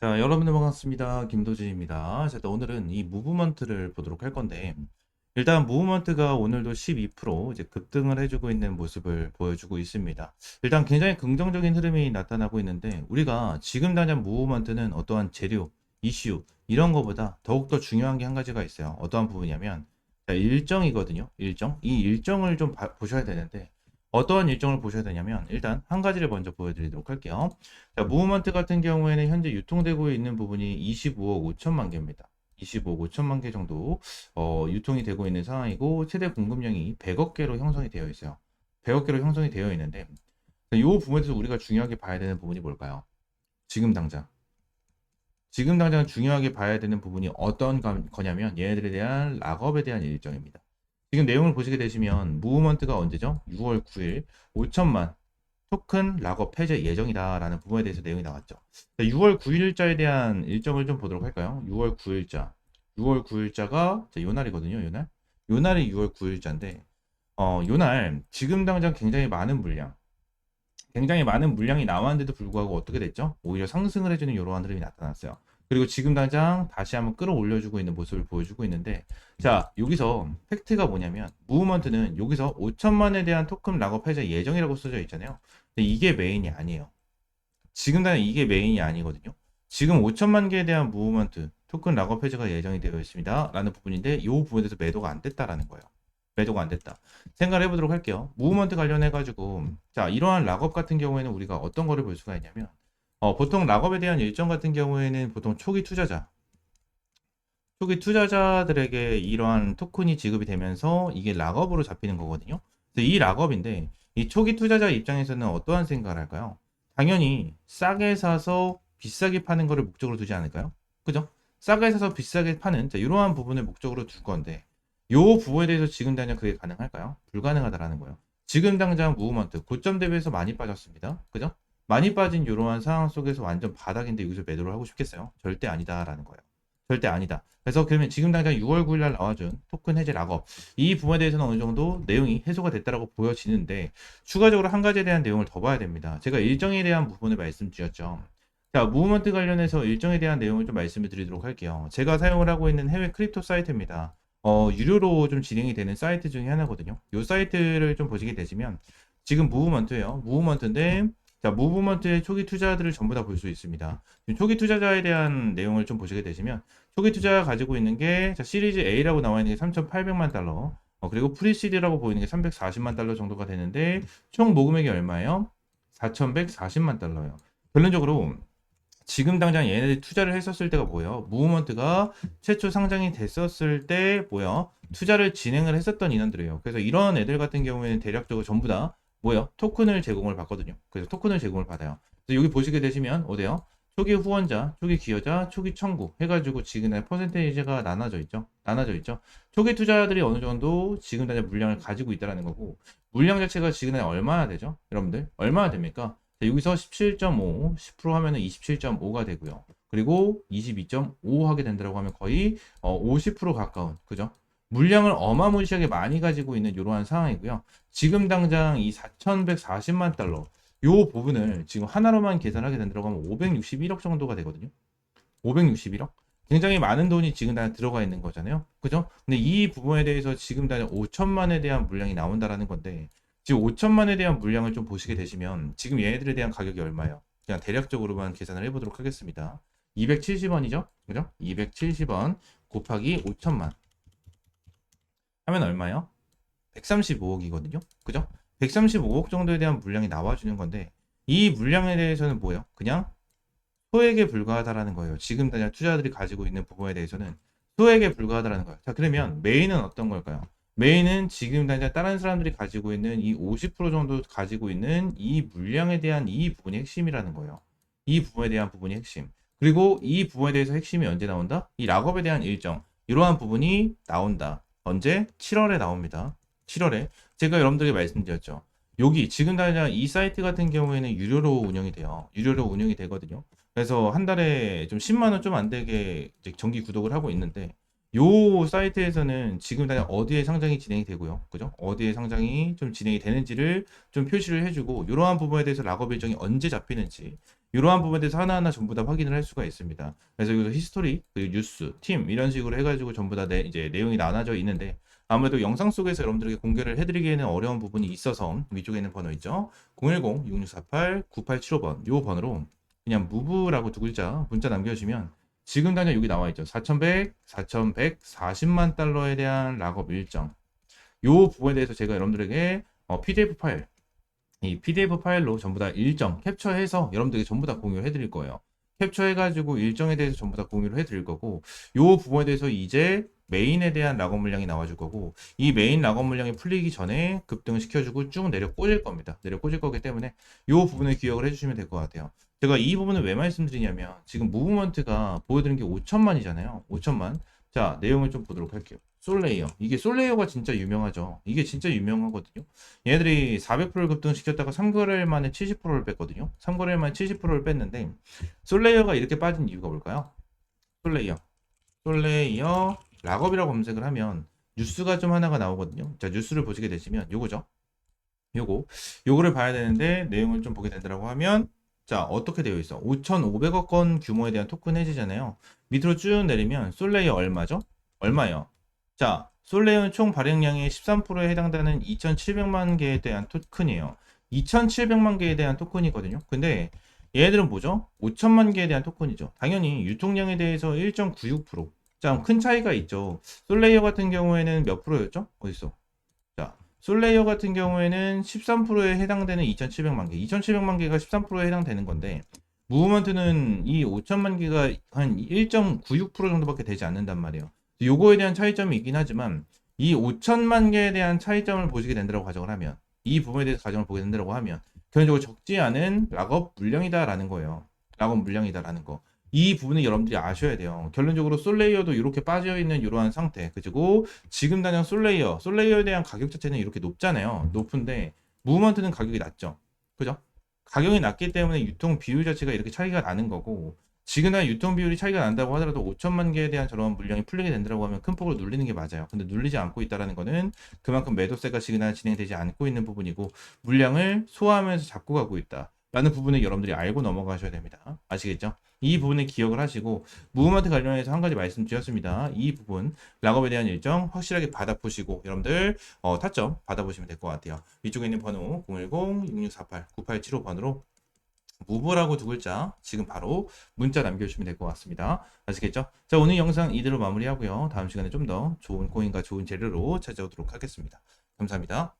자, 여러분들 반갑습니다. 김도진입니다. 자, 또 오늘은 이 무브먼트를 보도록 할 건데, 일단 무브먼트가 오늘도 12% 이제 급등을 해주고 있는 모습을 보여주고 있습니다. 일단 굉장히 긍정적인 흐름이 나타나고 있는데, 우리가 지금 당장 무브먼트는 어떠한 재료, 이슈, 이런 거보다 더욱더 중요한 게 한 가지가 있어요. 어떠한 부분이냐면, 자, 일정이거든요. 일정. 이 일정을 좀 보셔야 되는데, 어떠한 일정을 보셔야 되냐면, 일단 한 가지를 먼저 보여드리도록 할게요. 자, 무브먼트 같은 경우에는 현재 유통되고 있는 부분이 25억 5천만 개입니다. 25억 5천만 개 정도 유통이 되고 있는 상황이고 최대 공급량이 100억 개로 형성이 되어 있어요. 100억 개로 형성이 되어 있는데 이 부분에서 우리가 중요하게 봐야 되는 부분이 뭘까요? 지금 당장. 지금 당장 중요하게 봐야 되는 부분이 어떤 거냐면 얘네들에 대한 락업에 대한 일정입니다. 지금 내용을 보시게 되시면 무브먼트가 언제죠? 6월 9일 5천만 토큰 락업 폐쇄 예정이다라는 부분에 대해서 내용이 나왔죠. 6월 9일자에 대한 일정을 좀 보도록 할까요? 6월 9일자. 6월 9일자가 요 날이거든요. 요 날. 요 날이 6월 9일자인데 요 날 지금 당장 굉장히 많은 물량이 나왔는데도 불구하고 어떻게 됐죠? 오히려 상승을 해주는 이러한 흐름이 나타났어요. 그리고 지금 당장 다시 한번 끌어올려주고 있는 모습을 보여주고 있는데, 자, 여기서 팩트가 뭐냐면, 무브먼트는 여기서 5천만에 대한 토큰 락업 해제 예정이라고 써져 있잖아요. 근데 이게 메인이 아니에요. 지금 당장 이게 메인이 아니거든요. 지금 5천만 개에 대한 무브먼트, 토큰 락업 해제가 예정이 되어 있습니다. 라는 부분인데, 이 부분에 대해서 매도가 안 됐다라는 거예요. 매도가 안 됐다. 생각을 해보도록 할게요. 무브먼트 관련해가지고, 자, 이러한 락업 같은 경우에는 우리가 어떤 거를 볼 수가 있냐면, 보통 락업에 대한 일정 같은 경우에는 보통 초기 투자자들에게 이러한 토큰이 지급이 되면서 이게 락업으로 잡히는 거거든요. 그래서 이 락업인데, 이 초기 투자자 입장에서는 어떠한 생각을 할까요? 당연히 싸게 사서 비싸게 파는 거를 목적으로 두지 않을까요? 그죠? 싸게 사서 비싸게 파는, 자, 이러한 부분을 목적으로 둘 건데, 요 부분에 대해서 지금 당장 그게 가능할까요? 불가능하다라는 거예요. 지금 당장 무브먼트 고점 대비해서 많이 빠졌습니다. 그죠? 많이 빠진 이러한 상황 속에서 완전 바닥인데 여기서 매도를 하고 싶겠어요? 절대 아니다라는 거예요. 절대 아니다. 그래서 그러면 지금 당장 6월 9일 날 나와준 토큰 해제 락업 이 부분에 대해서는 어느 정도 내용이 해소가 됐다라고 보여지는데 추가적으로 한 가지에 대한 내용을 더 봐야 됩니다. 제가 일정에 대한 부분을 말씀드렸죠. 자, 무브먼트 관련해서 일정에 대한 내용을 좀 말씀을 드리도록 할게요. 제가 사용을 하고 있는 해외 크립토 사이트입니다. 유료로 좀 진행이 되는 사이트 중에 하나거든요. 이 사이트를 좀 보시게 되시면 지금 무브먼트예요. 무브먼트인데 자, 무브먼트의 초기 투자들을 전부 다 볼 수 있습니다. 초기 투자자에 대한 내용을 좀 보시게 되시면 초기 투자가 가지고 있는 게 자, 시리즈 A라고 나와 있는 게 3,800만 달러 그리고 프리시드라고 보이는 게 340만 달러 정도가 되는데 총 모금액이 얼마예요? 4,140만 달러예요. 결론적으로 지금 당장 얘네들이 투자를 했었을 때가 뭐예요? 무브먼트가 최초 상장이 됐었을 때 뭐예요? 투자를 진행을 했었던 인원들이에요. 그래서 이런 애들 같은 경우에는 대략적으로 전부 다 뭐예요? 토큰을 제공을 받거든요. 그래서 토큰을 제공을 받아요. 그래서 여기 보시게 되시면 어디요? 초기 후원자, 초기 기여자, 초기 청구 해가지고 지금의 퍼센테이지가 나눠져 있죠. 나눠져 있죠. 초기 투자자들이 어느 정도 지금 당장 물량을 가지고 있다는 거고 물량 자체가 지금 당장 얼마나 되죠? 여러분들 얼마나 됩니까? 여기서 17.5, 10% 하면은 27.5가 되고요. 그리고 22.5 하게 된다고 하면 거의 50% 가까운, 그죠? 물량을 어마무시하게 많이 가지고 있는 이러한 상황이고요. 지금 당장 이 4,140만 달러, 요 부분을 지금 하나로만 계산하게 된다고 하면 561억 정도가 되거든요. 561억? 굉장히 많은 돈이 지금 다 들어가 있는 거잖아요. 그죠? 근데 이 부분에 대해서 지금 다 5천만에 대한 물량이 나온다라는 건데, 지금 5천만에 대한 물량을 좀 보시게 되시면, 지금 얘네들에 대한 가격이 얼마예요? 그냥 대략적으로만 계산을 해보도록 하겠습니다. 270원이죠? 그죠? 270원 곱하기 5천만 하면 얼마예요? 135억이거든요. 그죠? 135억 정도에 대한 물량이 나와주는 건데, 이 물량에 대해서는 뭐예요? 그냥 소액에 불과하다라는 거예요. 지금 당장 투자자들이 가지고 있는 부분에 대해서는 소액에 불과하다라는 거예요. 자, 그러면 메인은 어떤 걸까요? 메인은 지금 당장 다른 사람들이 가지고 있는 이 50% 정도 가지고 있는 이 물량에 대한 이 부분이 핵심이라는 거예요. 이 부분에 대한 부분이 핵심. 그리고 이 부분에 대해서 핵심이 언제 나온다? 이 락업에 대한 일정. 이러한 부분이 나온다. 언제? 7월에 나옵니다. 7월에. 제가 여러분들에게 말씀드렸죠. 여기 지금 당장 이 사이트 같은 경우에는 유료로 운영이 돼요. 유료로 운영이 되거든요. 그래서 한 달에 좀 10만 원 좀 안 되게 이제 정기 구독을 하고 있는데 요 사이트에서는 지금 당장 어디에 상장이 진행이 되고요. 그죠? 어디에 상장이 좀 진행이 되는지를 좀 표시를 해주고 이러한 부분에 대해서 락업 일정이 언제 잡히는지 이러한 부분에 대해서 하나하나 전부 다 확인을 할 수가 있습니다. 그래서 여기서 히스토리, 그리고 뉴스, 팀 이런 식으로 해가지고 전부 다 이제 내용이 나눠져 있는데 아무래도 영상 속에서 여러분들에게 공개를 해드리기에는 어려운 부분이 있어서 위쪽에 있는 번호 있죠? 010-6648-9875번 요 번호로 그냥 무브라고 두 글자 문자 남겨주시면 지금 당장 여기 나와 있죠. 4,140만 달러에 대한 락업 일정. 요 부분에 대해서 제가 여러분들에게 PDF 파일, 이 PDF 파일로 전부 다 일정 캡처해서 여러분들에게 전부 다 공유를 해드릴 거예요. 캡처해가지고 일정에 대해서 전부 다 공유를 해드릴 거고, 요 부분에 대해서 이제 메인에 대한 락업 물량이 나와줄 거고, 이 메인 락업 물량이 풀리기 전에 급등을 시켜주고 쭉 내려 꽂을 겁니다. 내려 꽂을 거기 때문에 요 부분을 기억을 해주시면 될 것 같아요. 제가 이 부분을 왜 말씀드리냐면 지금 무브먼트가 보여드린 게 5천만이잖아요. 5천만. 자, 내용을 좀 보도록 할게요. 솔레이어. 이게 솔레이어가 진짜 유명하죠. 이게 진짜 유명하거든요. 얘네들이 400% 급등시켰다가 3거래일 만에 70%를 뺐거든요. 3거래일 만에 70%를 뺐는데 솔레이어가 이렇게 빠진 이유가 뭘까요? 솔레이어 락업이라고 검색을 하면 뉴스가 좀 하나가 나오거든요. 자, 뉴스를 보시게 되시면 요거죠. 요거를 봐야 되는데 내용을 좀 보게 된다고 하면 자, 어떻게 되어 있어? 5,500억 건 규모에 대한 토큰 해지잖아요. 밑으로 쭉 내리면 솔레이어 얼마죠? 얼마요? 자, 솔레이어는 총 발행량의 13%에 해당되는 2,700만 개에 대한 토큰이에요. 2,700만 개에 대한 토큰이거든요. 근데 얘네들은 뭐죠? 5천만 개에 대한 토큰이죠. 당연히 유통량에 대해서 1.96%. 자, 큰 차이가 있죠. 솔레이어 같은 경우에는 몇 프로였죠? 어딨어? 자, 솔레이어 같은 경우에는 13%에 해당되는 2,700만 개. 2,700만 개가 13%에 해당되는 건데, 무브먼트는 이 5천만 개가 한 1.96% 정도밖에 되지 않는단 말이에요. 요거에 대한 차이점이 있긴 하지만, 이 5천만 개에 대한 차이점을 보시게 된다고 가정을 하면, 이 부분에 대해서 가정을 보게 된다고 하면, 결론적으로 적지 않은 락업 물량이다라는 거예요. 락업 물량이다라는 거. 이 부분을 여러분들이 아셔야 돼요. 결론적으로 솔레이어도 이렇게 빠져있는 이러한 상태. 그리고 지금 당장 솔레이어에 대한 가격 자체는 이렇게 높잖아요. 높은데 무브먼트는 가격이 낮죠. 그죠? 가격이 낮기 때문에 유통 비율 자체가 이렇게 차이가 나는 거고 지금 당 유통 비율이 차이가 난다고 하더라도 5천만 개에 대한 저런 물량이 풀리게 된다고 하면 큰 폭으로 눌리는 게 맞아요. 근데 눌리지 않고 있다라는 거는 그만큼 매도세가 지금 당 진행되지 않고 있는 부분이고 물량을 소화하면서 잡고 가고 있다. 라는 부분을 여러분들이 알고 넘어가셔야 됩니다. 아시겠죠? 이 부분을 기억을 하시고 무브먼트 관련해서 한 가지 말씀드렸습니다. 이 부분 락업에 대한 일정 확실하게 받아보시고 여러분들 타점 받아보시면 될 것 같아요. 위쪽에 있는 번호 010-6648-9875번으로 무브라고 두 글자 지금 바로 문자 남겨주시면 될 것 같습니다. 아시겠죠? 자, 오늘 영상 이대로 마무리하고요. 다음 시간에 좀 더 좋은 코인과 좋은 재료로 찾아오도록 하겠습니다. 감사합니다.